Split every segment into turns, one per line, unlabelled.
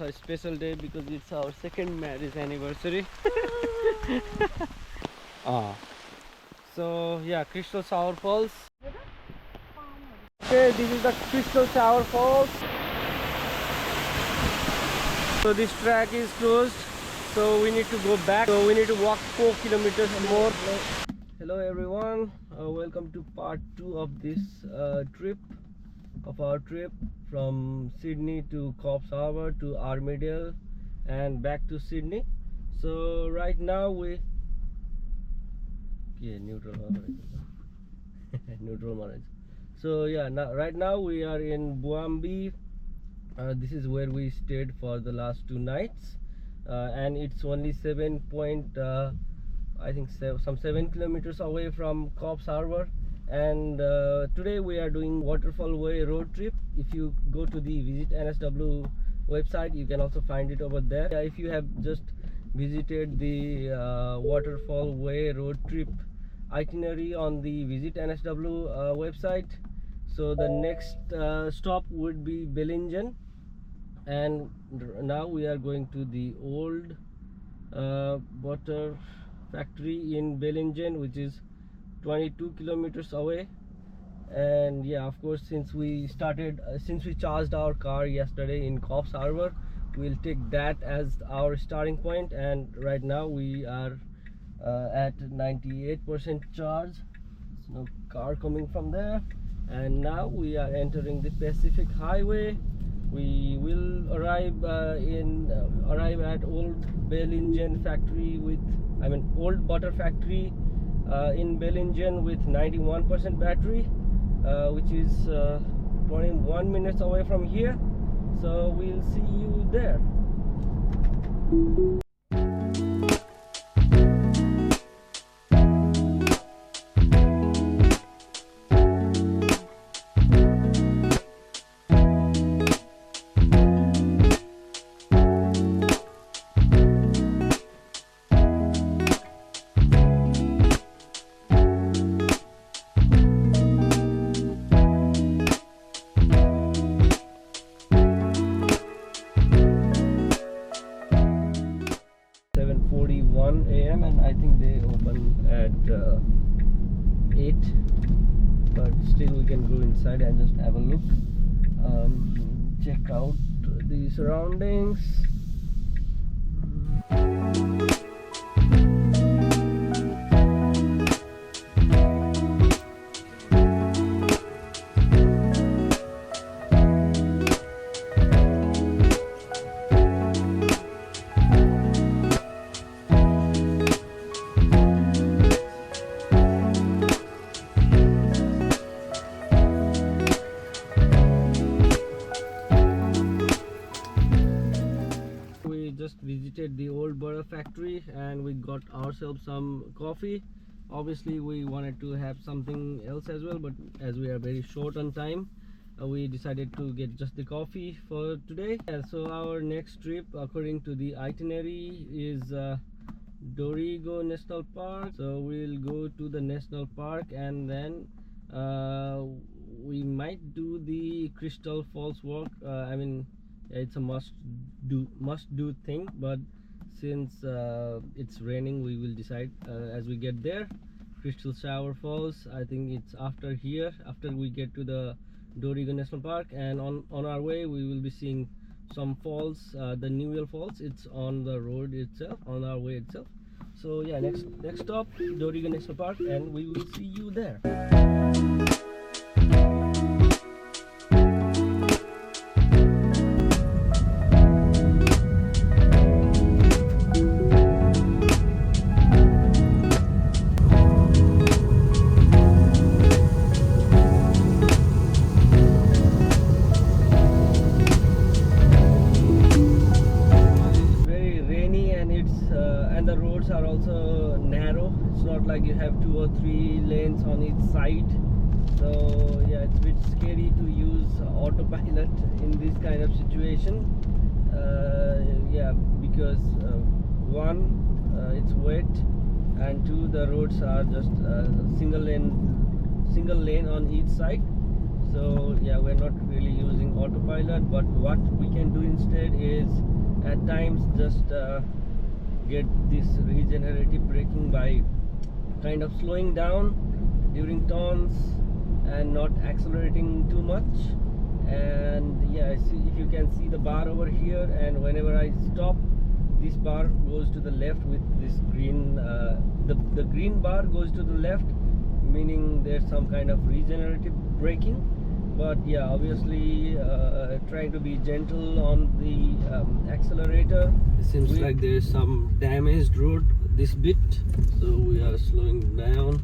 It's a special day because it's our second marriage anniversary. So yeah, Crystal Shower Falls. Okay, this is the Crystal Shower Falls. So this track is closed, so we need to go back. So we need to walk 4 kilometers more. Hello everyone, welcome to part 2 of this our trip from Sydney to Coffs Harbour to Armidale and back to Sydney. So right now we neutral marriage. So yeah, right now we are in Buambi. This is where we stayed for the last 2 nights, and it's only 7 kilometers away from Coffs Harbour. And today we are doing Waterfall Way road trip. If you go to the Visit NSW website, you can also find it over there. If you have just visited the Waterfall Way road trip itinerary on the Visit NSW website, so the next stop would be Bellingen, and now we are going to the old butter factory in Bellingen, which is 22 kilometers away. And yeah, of course, since we charged our car yesterday in Coffs Harbour, we'll take that as our starting point. And right now we are at 98% charge. There's no car coming from there. And now we are entering the Pacific Highway. We will arrive at Old Bellingen factory Old Butter factory in Bellingen with 91% battery, which is 21 minutes away from here. So we'll see you there. AM, and I think they open at 8, but still we can go inside and just have a look, check out the surroundings. Visited the old butter factory and we got ourselves some coffee. Obviously we wanted to have something else as well, but as we are very short on time, we decided to get just the coffee for today. So our next trip, according to the itinerary, is Dorrigo National Park. So we'll go to the national park, and then we might do the Crystal Falls walk. It's a must do thing, but since it's raining, we will decide as we get there. Crystal Shower Falls, I think it's after we get to the Dorrigo National Park, and on our way we will be seeing some falls, the Newell Falls. It's on the road itself, on our way itself. So yeah, next stop, Dorrigo National Park, and we will see you there. The roads are also narrow. It's not like you have 2 or 3 lanes on each side. So yeah, it's a bit scary to use autopilot in this kind of situation. Yeah, because one, it's wet, and 2, the roads are just single lane on each side. so yeah, we're not really using autopilot, but what we can do instead is at times just get this regenerative braking by kind of slowing down during turns and not accelerating too much. And yeah, see, if you can see the bar over here, and whenever I stop, this bar goes to the left with this green the green bar goes to the left, meaning there's some kind of regenerative braking. But yeah, obviously trying to be gentle on the accelerator. It seems like there's some damaged road this bit, so we are slowing down.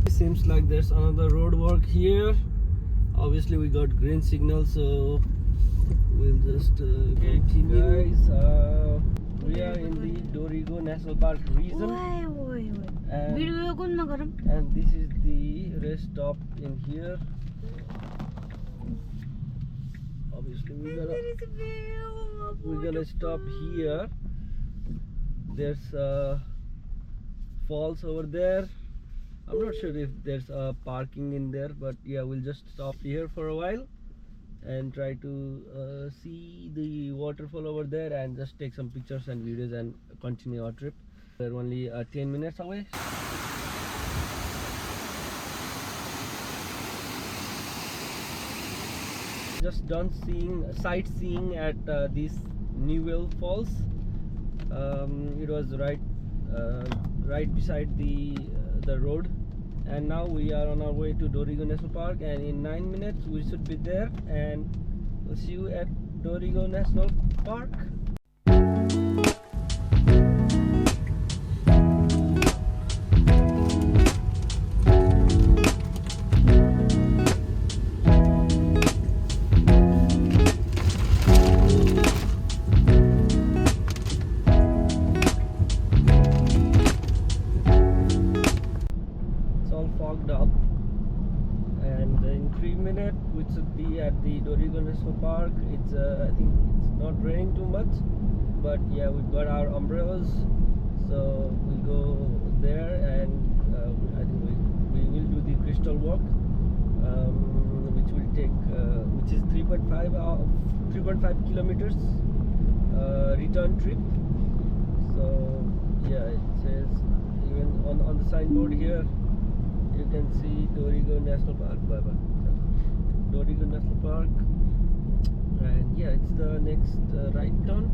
It seems like there's another road work here. Obviously we got green signal, so we'll just continue. Guys, we are in the Dorrigo National Park region, and this is the rest stop in here. Obviously we're gonna stop here. There's falls over there. I'm not sure if there's parking in there, but yeah, we'll just stop here for a while and try to see the waterfall over there and just take some pictures and videos and continue our trip. We're only 10 minutes away. Just done sightseeing at this Newell Falls. It was right beside the road, and now we are on our way to Dorrigo National Park, and in 9 minutes we should be there, and we'll see you at Dorrigo National Park. Up, and in 3 minutes we should be at the Dorrigo National Park. It's I think it's not raining too much, but yeah, we've got our umbrellas, so we'll go there, and I think we will do the crystal walk, which will take which is 3.5 kilometers return trip. So yeah, it says even on the signboard here you can see Dorrigo National Park. Dorrigo National Park, and yeah, it's the next right turn.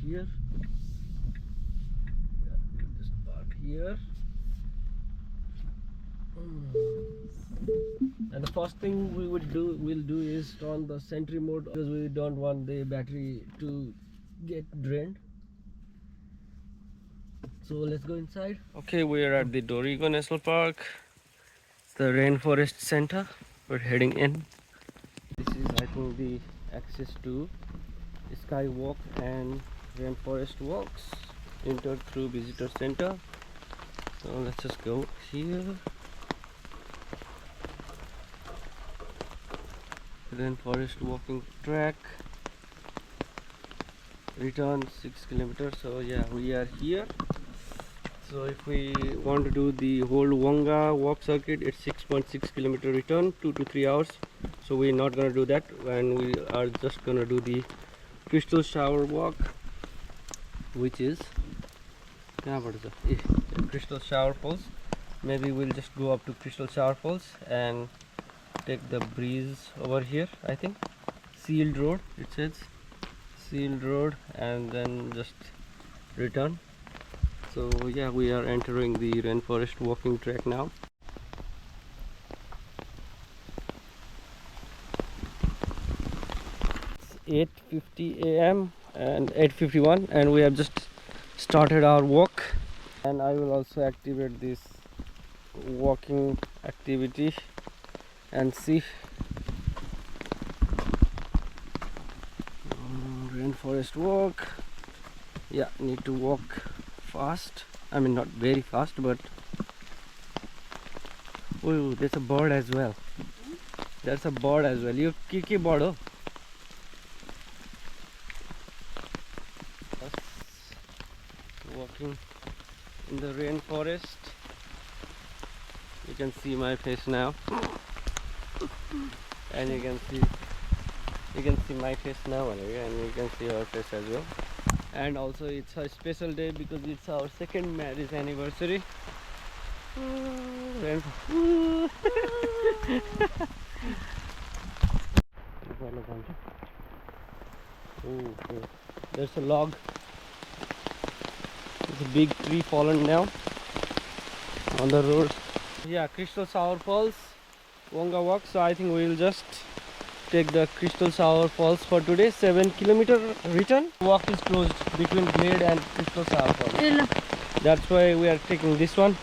Here, just park here, and the first thing we'll do is turn the sentry mode, because we don't want the battery to get drained. So let's go inside. Okay, we are at the Dorrigo National Park, the rainforest center. We're heading in. This is, I think, the access to skywalk and rainforest walks entered through visitor center. So let's just go here. Rainforest walking track, return 6 kilometers. So yeah, we are here. So if we want to do the whole Wonga walk circuit, it's 6.6 kilometer return, 2 to 3 hours. So we're not gonna do that, and we are just gonna do the crystal shower walk, which is crystal shower falls. Maybe we'll just go up to crystal shower falls and take the breeze over here. I think sealed road, it says sealed road, and then just return. So yeah, we are entering the rainforest walking track now. 8:50 a.m. and 8:51, and we have just started our walk. And I will also activate this walking activity and see. Rainforest walk. Yeah, need to walk fast. I mean, not very fast, but oh, there's a bird as well. There's a bird as well. You kiki bird, oh. Walking in the rainforest. You can see my face now, and you can see my face now, and you can see her face as well. And also, it's a special day because it's our second marriage anniversary. Okay. There's a log. It's a big tree fallen now on the road. Yeah, Crystal Shower Falls, Wonga walk. So I think we'll just take the Crystal Shower Falls for today. 7-kilometer return. Walk is closed between Glade and Crystal Shower Falls. That's why we are taking this one.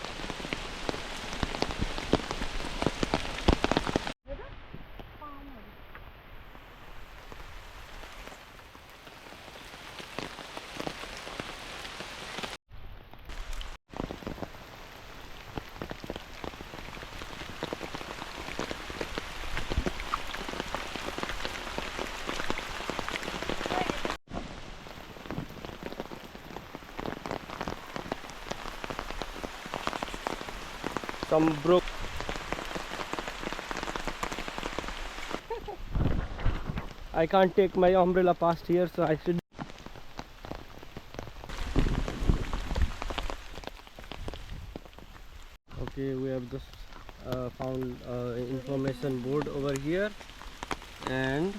Some broke. I can't take my umbrella past here, so I should. Okay, we have just found information board over here, and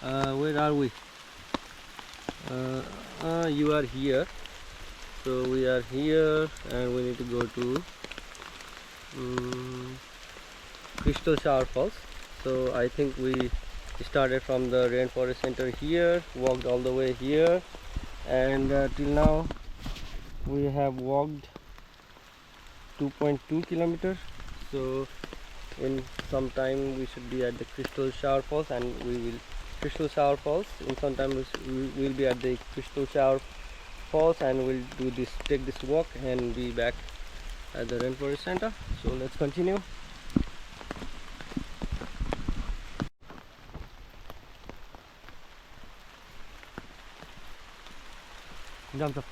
where are we? You are here, so we are here, and we need to go to Crystal Shower Falls. So I think we started from the rainforest center here, walked all the way here, and till now we have walked 2.2 kilometers. So in some time we should be at the Crystal Shower Falls, and we will Crystal Shower Falls. In some time we will be at the Crystal Shower Falls, and we'll do this, take this walk, and be back at the rainforest center. So let's continue. Jump up.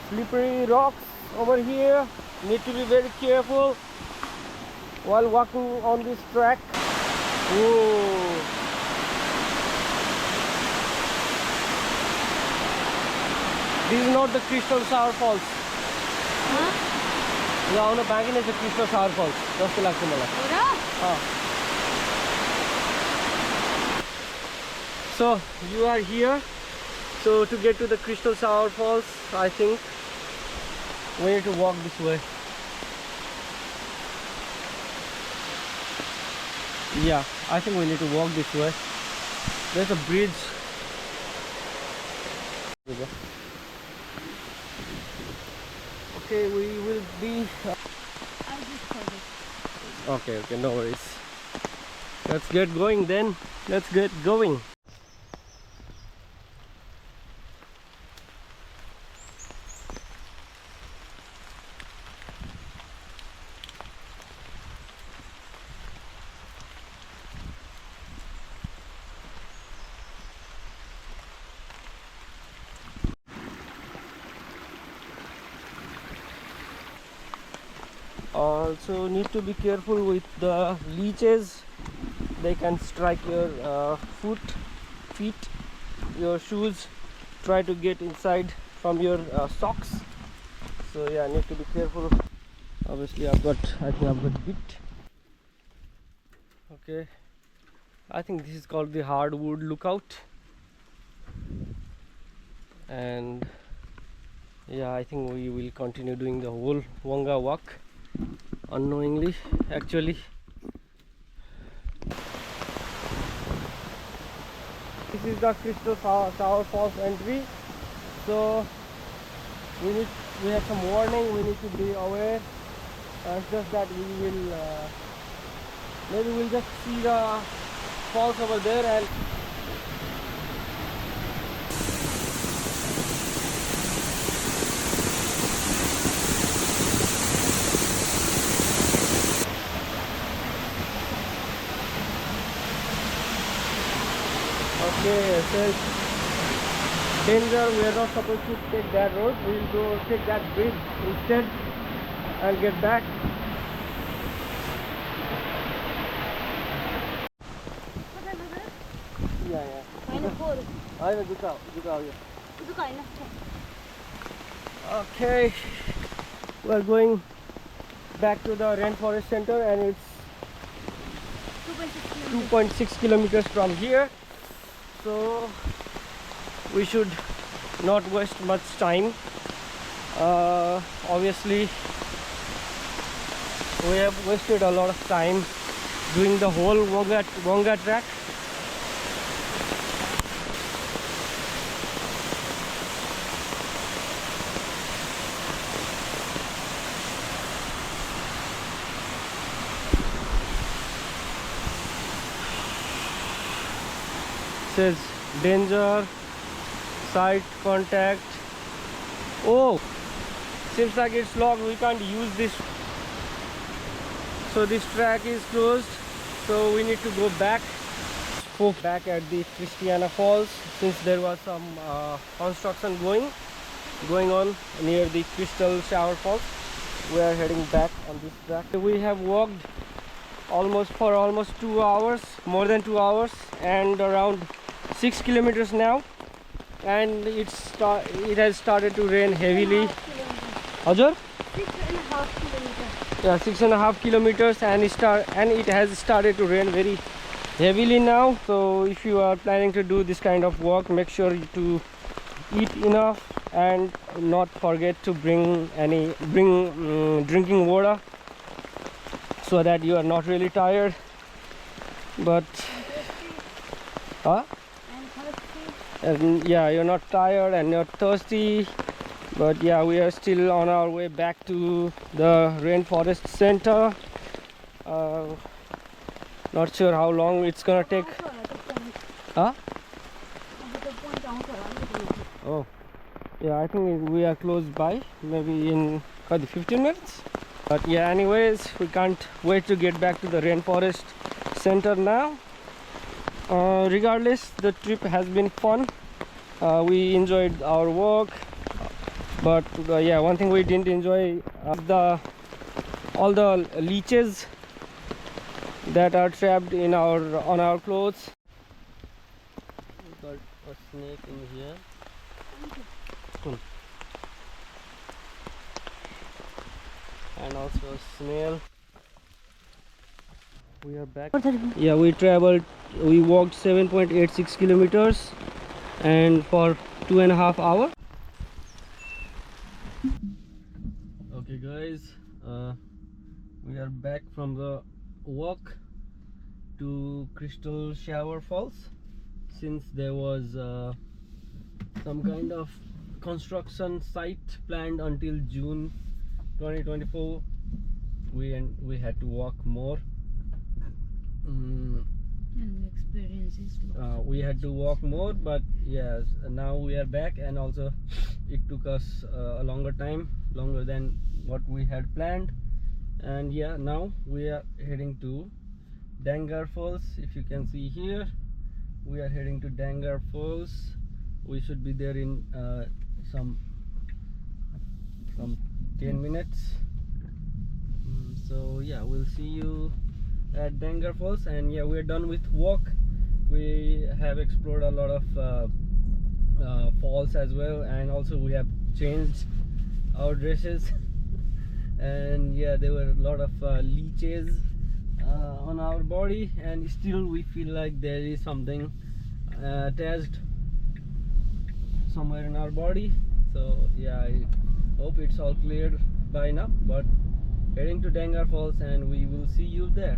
Slippery rocks over here. Need to be very careful while walking on this track. Whoa. This is not the Crystal Shower Falls. Yeah, on the back is the Crystal Shower Falls. Just like that. So you are here. So to get to the Crystal Shower Falls, I think we need to walk this way. Yeah, I think we need to walk this way. There's a bridge. Okay, we will be. Okay, no worries. Let's get going then. Let's get going. Also need to be careful with the leeches. They can strike your feet, your shoes, try to get inside from your socks. So yeah, need to be careful. Obviously I think I've got bit. Okay, I think this is called the hardwood lookout, and Yeah, I think we will continue doing the whole Wonga walk unknowingly, actually. This is the Crystal Shower Falls entry. So we have some warning. We need to be aware. It's just that we will maybe we'll just see the falls over there and. Okay, it says danger, we are not supposed to take that road, we will go take that bridge instead and get back. Yeah. Okay, we are going back to the rainforest center and it's 2.6 kilometers from here. So we should not waste much time. Obviously we have wasted a lot of time doing the whole Wonga track. Says danger, site contact. Oh, seems like it's locked, we can't use this, so this track is closed, so we need to go back at the Christiana Falls, since there was some construction going on near the Crystal Shower Falls. We are heading back on this track. We have walked almost 2 hours, more than 2 hours, and around 6 kilometers now, and it has started to rain heavily. Ajor?
6.5 kilometers.
Yeah, 6.5 kilometers, and it has started to rain very heavily now. So if you are planning to do this kind of walk, make sure to eat enough and not forget to bring drinking water, so that you are not really tired. But and yeah, you're not tired and you're thirsty. But yeah, we are still on our way back to the rainforest center. Not sure how long it's gonna take. Huh? Oh yeah, I think we are close by, maybe in 15 minutes. But yeah, anyways, we can't wait to get back to the rainforest center now. Regardless, the trip has been fun. We enjoyed our walk, but yeah, one thing we didn't enjoy all the leeches that are trapped on our clothes. We got a snake in here. And also a snail. We are back. Yeah, we walked 7.86 kilometers and for 2.5 hours. Okay guys, we are back from the walk to Crystal Shower Falls. Since there was some kind of construction site planned until June 2024, we had to walk more. We had to walk more, but yes, now we are back, and also it took us a longer than what we had planned. And yeah, now we are heading to Dangar Falls. If you can see here, we are heading to Dangar Falls. We should be there in some 10 minutes. So yeah, we'll see you at Dangar Falls. And yeah, we're done with walk. We have explored a lot of falls as well, and also we have changed our dresses. And yeah, there were a lot of leeches on our body, and still we feel like there is something attached somewhere in our body. So yeah, I hope it's all cleared by now. But heading to Dangar Falls, and we will see you there.